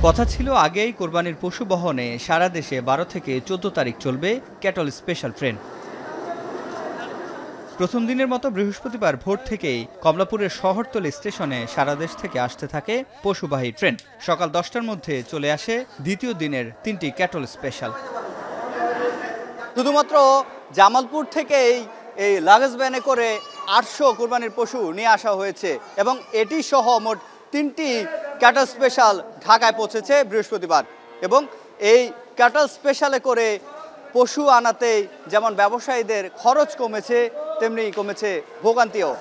কথা ছিল আগেই কোরবানির পশু বহনে সারা দেশে 12 থেকে 14 তারিখ চলবে ক্যাটল স্পেশাল ট্রেন। প্রথম দিনের মতো বৃহস্পতিবার ভোর থেকেই কমলাপুরের শহরতলি স্টেশনে সারা দেশ থেকে আসতে থাকে পশুবাহী ট্রেন। সকাল 10টার মধ্যে চলে আসে দ্বিতীয় দিনের 3টি ক্যাটল স্পেশাল। শুধুমাত্র জামালপুর থেকেই এই লাগেজ ভ্যানে করে 800 কোরবানির পশু নিয়ে আসা হয়েছে এবং এটি সহ মোট 3টি ক্যাটল স্পেশাল ঢাকায় পৌঁছেছে বৃহস্পতিবার। এবং এই ক্যাটল স্পেশালে করে পশু আনাতেই যেমন ব্যবসায়ীদের খরচ কমেছে, তেমনি কমেছে ভোগান্তিও।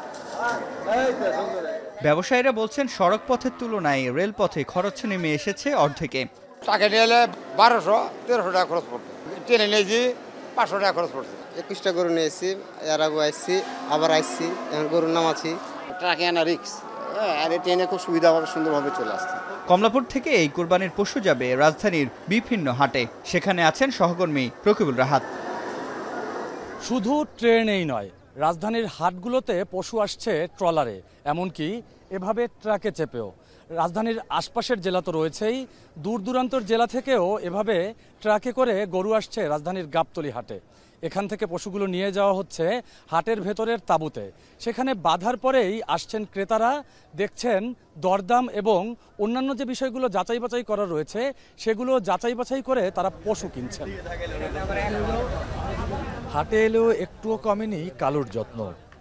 ব্যবসায়ীরা বলছেন সড়ক পথের তুলনায় রেলপথে খরচ নেমে এসেছে অর্ধেকে। টাকা নিয়ে এলে 1200-1300 টাকা খরচ পড়ছে, ট্রেনে নিয়েছি 500 টাকা খরচ পড়ছে। 21টা গরু নিয়েছি, এর আগে আসছি, আবার আসছি, এখন গরুর নামাচ্ছি। ট্রাকে আনা রিক্স, আর ট্রেনে খুব সুবিধাভাবে সুন্দরভাবে চলে আসছে। কমলাপুর থেকে এই কোরবানির পশু যাবে রাজধানীর বিভিন্ন হাটে। সেখানে আছেন সহকর্মী রকিবুল রাহাত। শুধু ট্রেনেই নয়, রাজধানীর হাটগুলোতে পশু আসছে ট্রলারে, এমনকি এভাবে ট্রাকে চেপেও। রাজধানীর আশপাশের জেলা তো রয়েছেই, দূর দূরান্তর জেলা থেকেও এভাবে ট্রাকে করে গরু আসছে রাজধানীর গাবতলী হাটে। এখান থেকে পশুগুলো নিয়ে যাওয়া হচ্ছে হাটের ভেতরের তাঁবুতে। সেখানে বাধার পরেই আসছেন ক্রেতারা, দেখছেন দরদাম এবং অন্যান্য যে বিষয়গুলো যাচাই বাছাই করা রয়েছে সেগুলো যাচাই বাছাই করে তারা পশু কিনছেন। হাটে এলেও একটুও কমেনি কালুর যত্ন।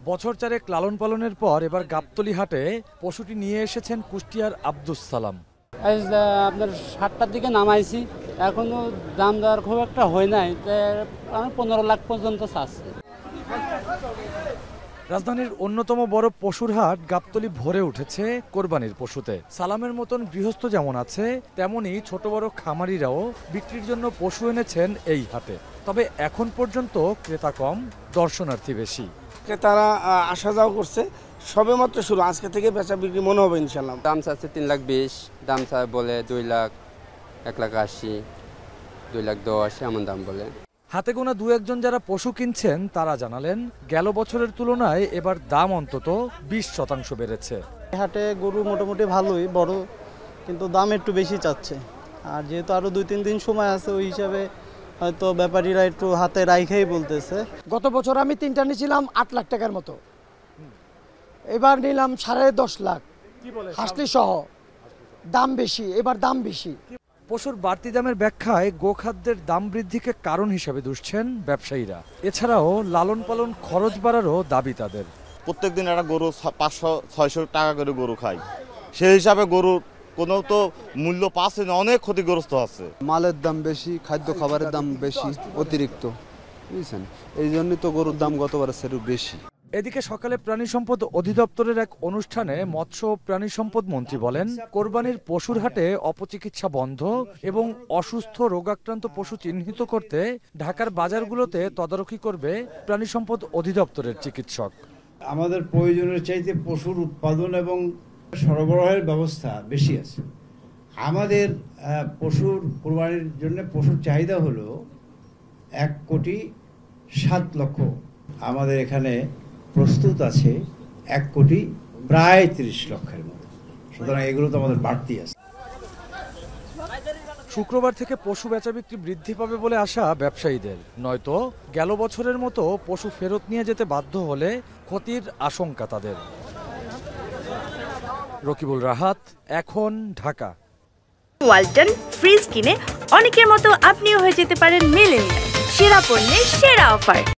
বছর চারেক লালন পালনের পর এবার গাবতলী হাটে পশুটি নিয়ে এসেছেন কুষ্টিয়ার আব্দুস সালাম। আপনার 7টার দিকে নামাইছি, এখনো দাম দেওয়ার খুব একটা হয় নাই, আমি 15 লাখ পর্যন্ত চাচ্ছি। রাজধানীর অন্যতম বড় পশুর হাট গাবতলী ভরে উঠেছে কোরবানির পশুতে। সালামের মতন গৃহস্থ যেমন আছে, তেমনি ছোট বড় খামারিরাও বিক্রির জন্য পশু এনেছেন এই হাটে। তবে এখন পর্যন্ত ক্রেতা কম, দর্শনার্থী বেশি। ক্রেতারা আসা যাওয়া করছে, সবে মাত্র শুরু, আজকে থেকে বেচা বিক্রি মনে হবে ইনশাল্লাহ। দাম চাচ্ছে 3,20,000, দাম চায় বলে 2 লাখ, 1,80,000, 2,10,000 এমন দাম বলে। হাতে গোনা দু একজন যারা পশু কিনছেন তারা জানালেন, গেল বছরের তুলনায় এবার দাম অন্তত 20% বেড়েছে। হাটে গরু মোটামুটি ভালোই বড়, কিন্তু দাম একটু বেশি চাচ্ছে। আর যেহেতু আরো 2-3 দিন সময় আছে, ওই হিসাবে হয়তো ব্যাপারীরা একটু হাতে রাইখাই বলতেছে। গত বছর আমি 3টা নিয়েছিলাম 8 লাখ টাকার মতো, এবার নিলাম 10.5 লাখ হাসলি সহ। দাম বেশি, এবার দাম বেশি। পশুর বাড়তি দামের ব্যাখ্যায় গোখাদ্যের দাম বৃদ্ধিকে কারণ হিসেবে দুষছেন ব্যবসায়ীরা। এছাড়াও লালন পালন খরচ বাড়ারও দাবি তাদের। প্রত্যেকদিন একটা গরু 500-600 টাকা করে গরু খায়, সেই হিসাবে গরুর কোনো তো মূল্য পাচ্ছে না, অনেক ক্ষতিগ্রস্ত আছে। মালের দাম বেশি, খাদ্য খাবারের দাম বেশি অতিরিক্ত, বুঝছেন, এই জন্যই তো গরুর দাম গতবারের চেয়ে বেশি। এদিকে সকালে প্রাণী সম্পদ অধিদপ্তরের এক অনুষ্ঠানে মৎস্য ও প্রাণী সম্পদ মন্ত্রী বলেন, কোরবানির পশুর হাটে অপচিকিৎসা বন্ধ এবং অসুস্থ রোগাক্রান্ত পশু চিহ্নিত করতে ঢাকার বাজারগুলোতে তদারকি করবে প্রাণী সম্পদ অধিদপ্তরের চিকিৎসক। আমাদের প্রয়োজনের চাইতে পশুর উৎপাদন এবং সরবরাহের ব্যবস্থা বেশি আছে। আমাদের পশুর কোরবানির জন্য পশুর চাহিদা হলো 1,07,00,000। আমাদের এখানে প্রস্তুত আছে 1,30,00,000 মতো। সুতরাং এগুলো তো আমাদের বাড়তি আছে। শুক্রবার থেকে পশু বেচা বিক্রি বৃদ্ধি পাবে বলে আশা ব্যবসায়ীদের, নয়তো গেল বছরের মতো পশু ফেরত নিয়ে যেতে বাধ্য হলে ক্ষতির আশঙ্কা তাদের। রকিবুল রাহাত, এখন, ঢাকা। ওয়ালটন ফ্রিজ কিনে অনেকের মতো আপনিও হয়ে যেতে পারেন মিলেনিয়াল। সেরা পণ্যের সেরা অফার।